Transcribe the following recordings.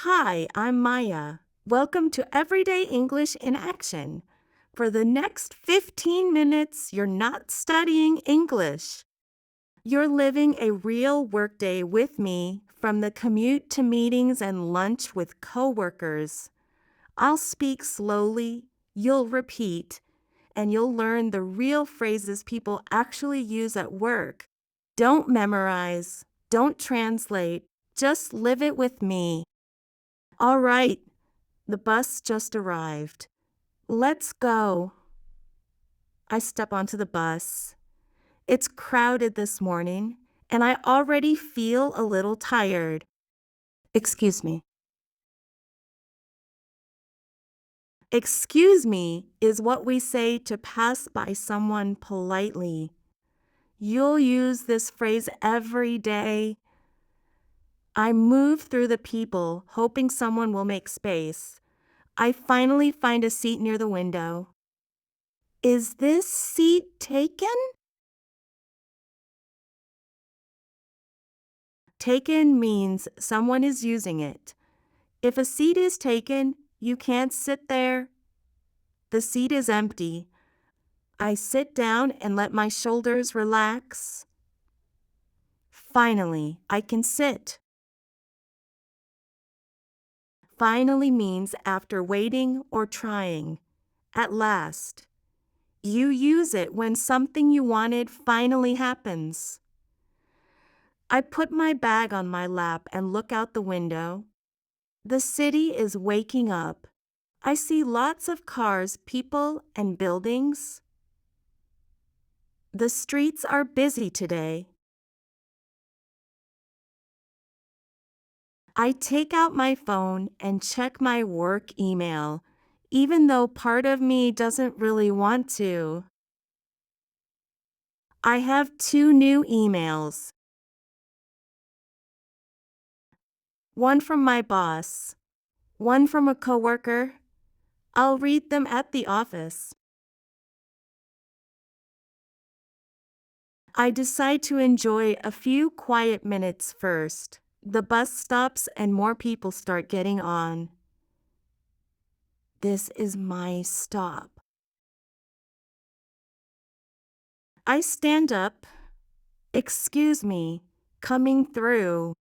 Hi, I'm Maya. Welcome to Everyday English in Action. For the next 15 minutes, you're not studying English. You're living a real workday with me, from the commute to meetings and lunch with coworkers. I'll speak slowly, you'll repeat, and you'll learn the real phrases people actually use at work. Don't memorize, don't translate, just live it with me. All right, the bus just arrived. Let's go. I step onto the bus. It's crowded this morning, and I already feel a little tired. Excuse me. Excuse me is what we say to pass by someone politely. You'll use this phrase every day. I move through the people, hoping someone will make space. I finally find a seat near the window. Is this seat taken? Taken means someone is using it. If a seat is taken, you can't sit there. The seat is empty. I sit down and let my shoulders relax. Finally, I can sit. Finally means after waiting or trying. At last. You use it when something you wanted finally happens. I put my bag on my lap and look out the window. The city is waking up. I see lots of cars, people, and buildings. The streets are busy today. I take out my phone and check my work email, even though part of me doesn't really want to. I have 2 new emails. One from my boss, one from a coworker. I'll read them at the office. I decide to enjoy a few quiet minutes first. The bus stops and more people start getting on. This is my stop. I stand up. Excuse me, coming through.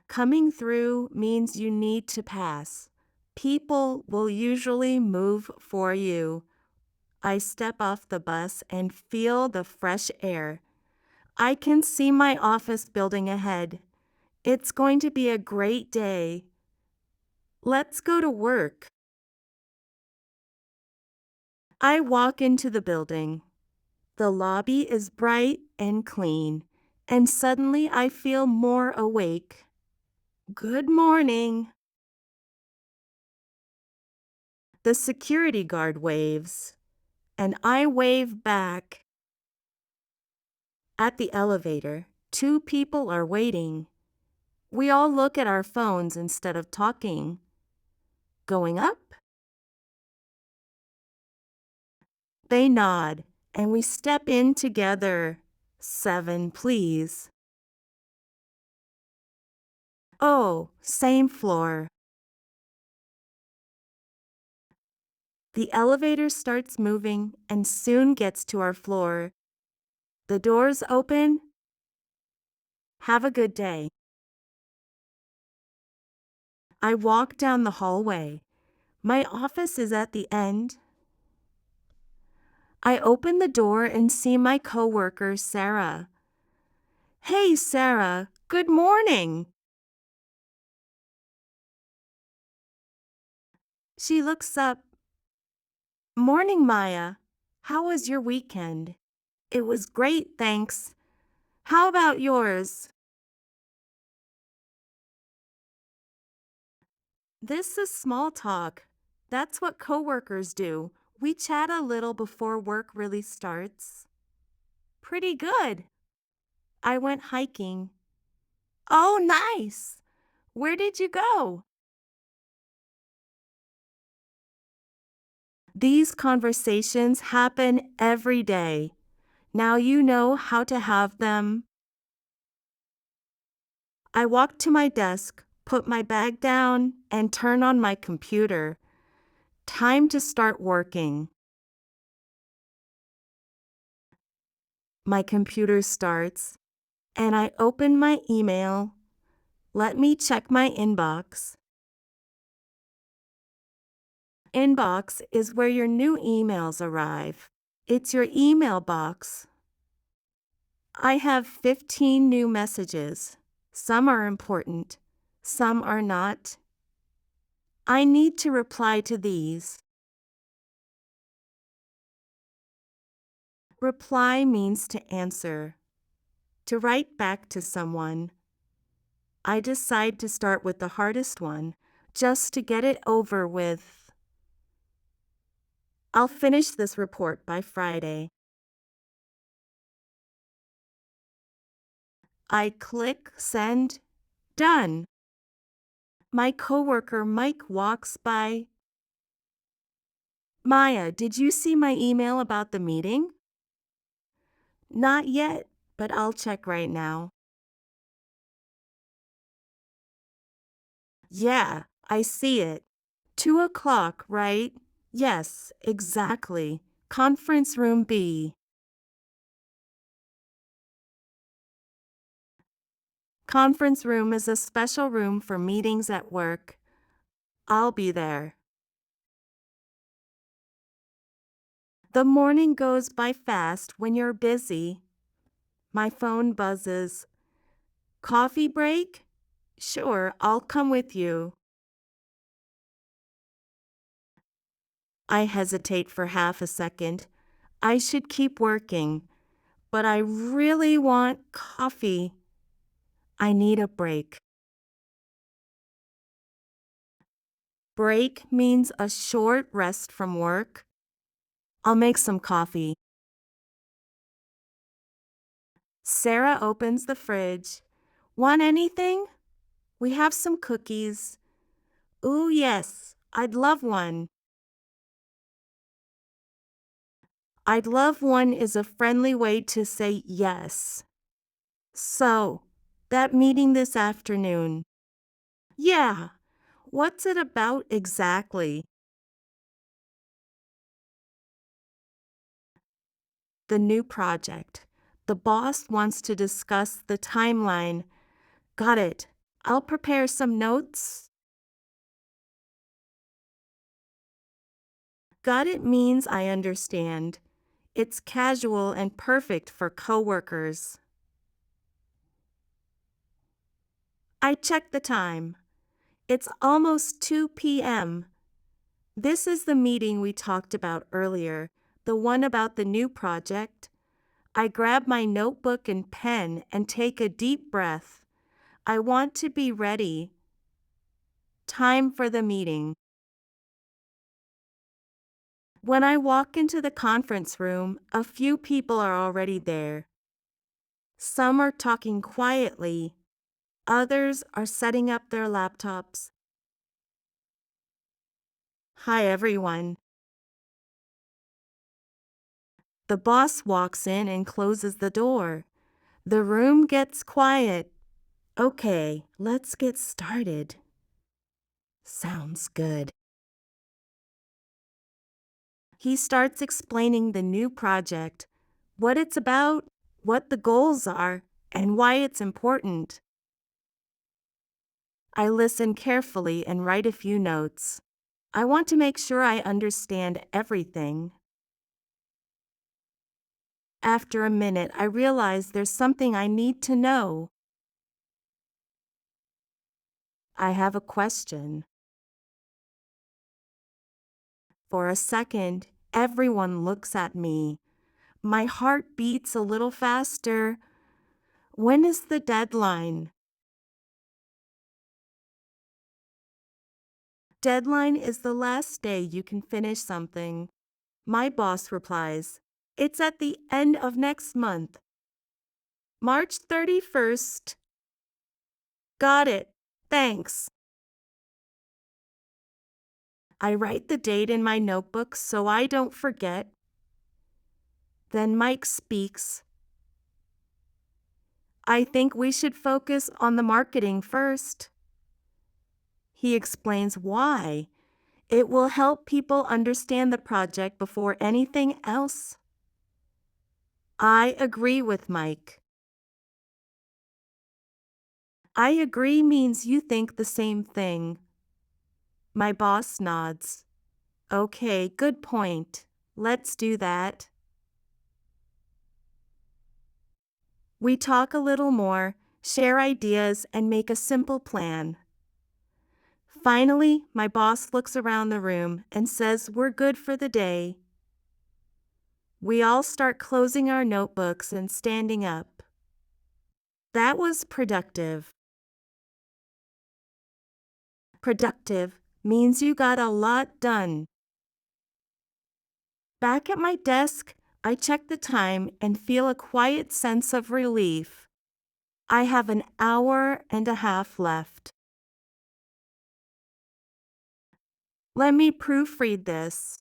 Coming through means you need to pass. People will usually move for you. I step off the bus and feel the fresh air. I can see my office building ahead. It's going to be a great day. Let's go to work. I walk into the building. The lobby is bright and clean, and suddenly I feel more awake. Good morning. The security guard waves, and I wave back. At the elevator, 2 people are waiting. We all look at our phones instead of talking. Going up? They nod, and we step in together. 7, please. Oh, same floor. The elevator starts moving and soon gets to our floor. The doors open. Have a good day. I walk down the hallway. My office is at the end. I open the door and see my coworker, Sarah. Hey, Sarah, good morning. She looks up. Morning, Maya. How was your weekend? It was great, thanks. How about yours? This is small talk. That's what coworkers do. We chat a little before work really starts. Pretty good. I went hiking. Oh, nice. Where did you go? These conversations happen every day. Now you know how to have them. I walk to my desk, put my bag down, and turn on my computer. Time to start working. My computer starts, and I open my email. Let me check my inbox. Inbox is where your new emails arrive. It's your email box. I have 15 new messages. Some are important, some are not. I need to reply to these. Reply means to answer, to write back to someone. I decide to start with the hardest one, just to get it over with. I'll finish this report by Friday. I click send. Done. My coworker Mike walks by. Maya, did you see my email about the meeting? Not yet, but I'll check right now. Yeah, I see it. 2 o'clock, right? Yes, exactly. Conference room B. Conference room is a special room for meetings at work. I'll be there. The morning goes by fast when you're busy. My phone buzzes. Coffee break? Sure, I'll come with you. I hesitate for half a second. I should keep working, but I really want coffee. I need a break. Break means a short rest from work. I'll make some coffee. Sarah opens the fridge. Want anything? We have some cookies. Ooh, yes, I'd love one. I'd love one is a friendly way to say yes. So, that meeting this afternoon. Yeah, what's it about exactly? The new project. The boss wants to discuss the timeline. Got it. I'll prepare some notes. Got it means I understand. It's casual and perfect for coworkers. I check the time. It's almost 2 p.m. This is the meeting we talked about earlier, the one about the new project. I grab my notebook and pen and take a deep breath. I want to be ready. Time for the meeting. When I walk into the conference room, a few people are already there. Some are talking quietly. Others are setting up their laptops. Hi, everyone. The boss walks in and closes the door. The room gets quiet. Okay, let's get started. Sounds good. He starts explaining the new project, what it's about, what the goals are, and why it's important. I listen carefully and write a few notes. I want to make sure I understand everything. After a minute, I realize there's something I need to know. I have a question. For a second, everyone looks at me. My heart beats a little faster. When is the deadline? Deadline is the last day you can finish something. My boss replies, it's at the end of next month. March 31st. Got it. Thanks. I write the date in my notebook so I don't forget. Then Mike speaks. I think we should focus on the marketing first. He explains why. It will help people understand the project before anything else. I agree with Mike. I agree means you think the same thing. My boss nods. Okay, good point. Let's do that. We talk a little more, share ideas, and make a simple plan. Finally, my boss looks around the room and says we're good for the day. We all start closing our notebooks and standing up. That was productive. Productive means you got a lot done. Back at my desk, I check the time and feel a quiet sense of relief. I have an hour and a half left. Let me proofread this.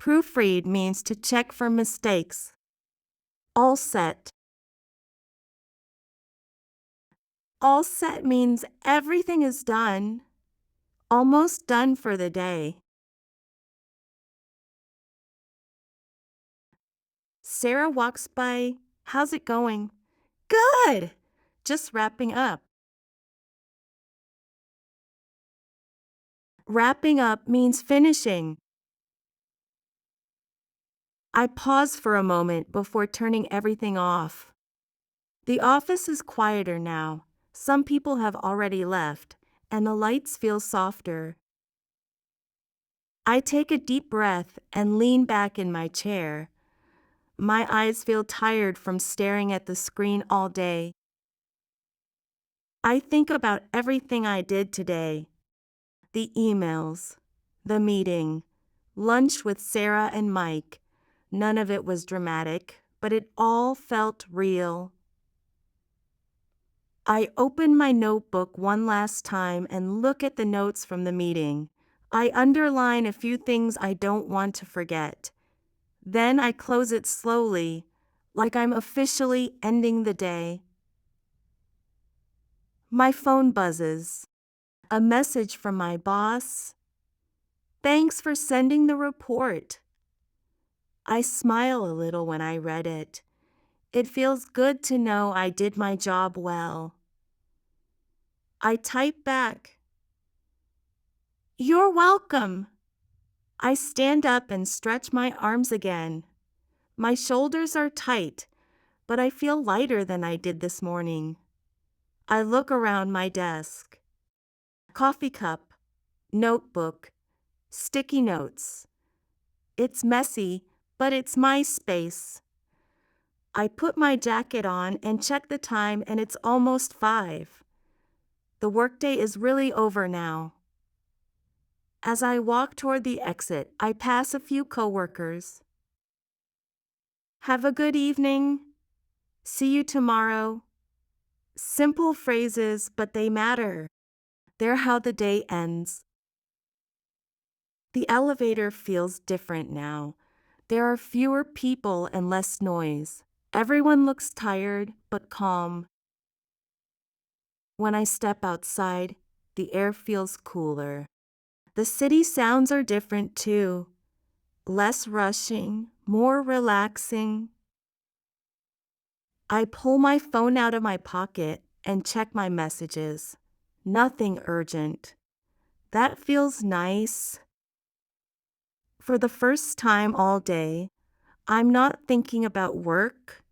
Proofread means to check for mistakes. All set. All set means everything is done. Almost done for the day. Sarah walks by. How's it going? Good! Just wrapping up. Wrapping up means finishing. I pause for a moment before turning everything off. The office is quieter now. Some people have already left, and the lights feel softer. I take a deep breath and lean back in my chair. My eyes feel tired from staring at the screen all day. I think about everything I did today. The emails, the meeting, lunch with Sarah and Mike. None of it was dramatic, but it all felt real. I open my notebook one last time and look at the notes from the meeting. I underline a few things I don't want to forget. Then I close it slowly, like I'm officially ending the day. My phone buzzes. A message from my boss. Thanks for sending the report. I smile a little when I read it. It feels good to know I did my job well. I type back. You're welcome. I stand up and stretch my arms again. My shoulders are tight, but I feel lighter than I did this morning. I look around my desk. Coffee cup, notebook, sticky notes. It's messy, but it's my space. I put my jacket on and check the time, and it's almost 5. The workday is really over now. As I walk toward the exit, I pass a few coworkers. Have a good evening. See you tomorrow. Simple phrases, but they matter. They're how the day ends. The elevator feels different now. There are fewer people and less noise. Everyone looks tired, but calm. When I step outside, the air feels cooler. The city sounds are different too. Less rushing, more relaxing. I pull my phone out of my pocket and check my messages. Nothing urgent. That feels nice. For the first time all day, I'm not thinking about work.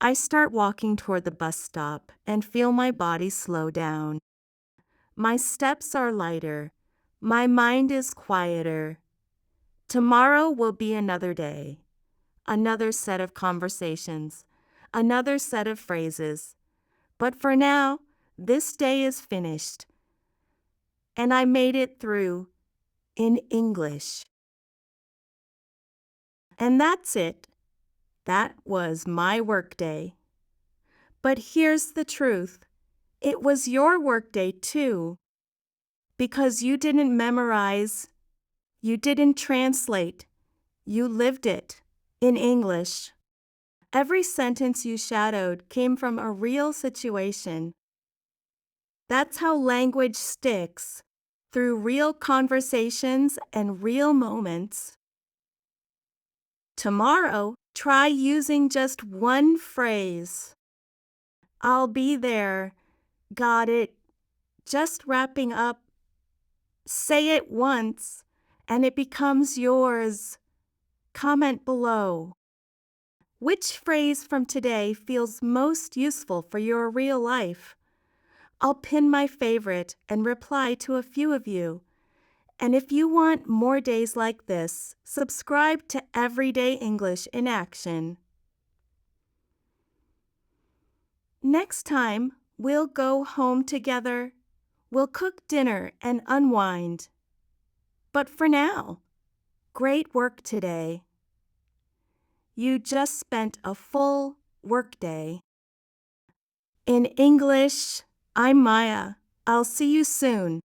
I start walking toward the bus stop and feel my body slow down. My steps are lighter. My mind is quieter. Tomorrow will be another day. Another set of conversations. Another set of phrases. But for now, this day is finished. And I made it through in English. And that's it. That was my workday. But here's the truth. It was your workday too. Because you didn't memorize, you didn't translate, you lived it in English. Every sentence you shadowed came from a real situation. That's how language sticks, through real conversations and real moments. Tomorrow, try using just one phrase. I'll be there. Got it. Just wrapping up. Say it once, and it becomes yours. Comment below. Which phrase from today feels most useful for your real life? I'll pin my favorite and reply to a few of you. And if you want more days like this, subscribe to Everyday English in Action. Next time, we'll go home together. We'll cook dinner and unwind. But for now, great work today. You just spent a full workday. In English, I'm Maya. I'll see you soon.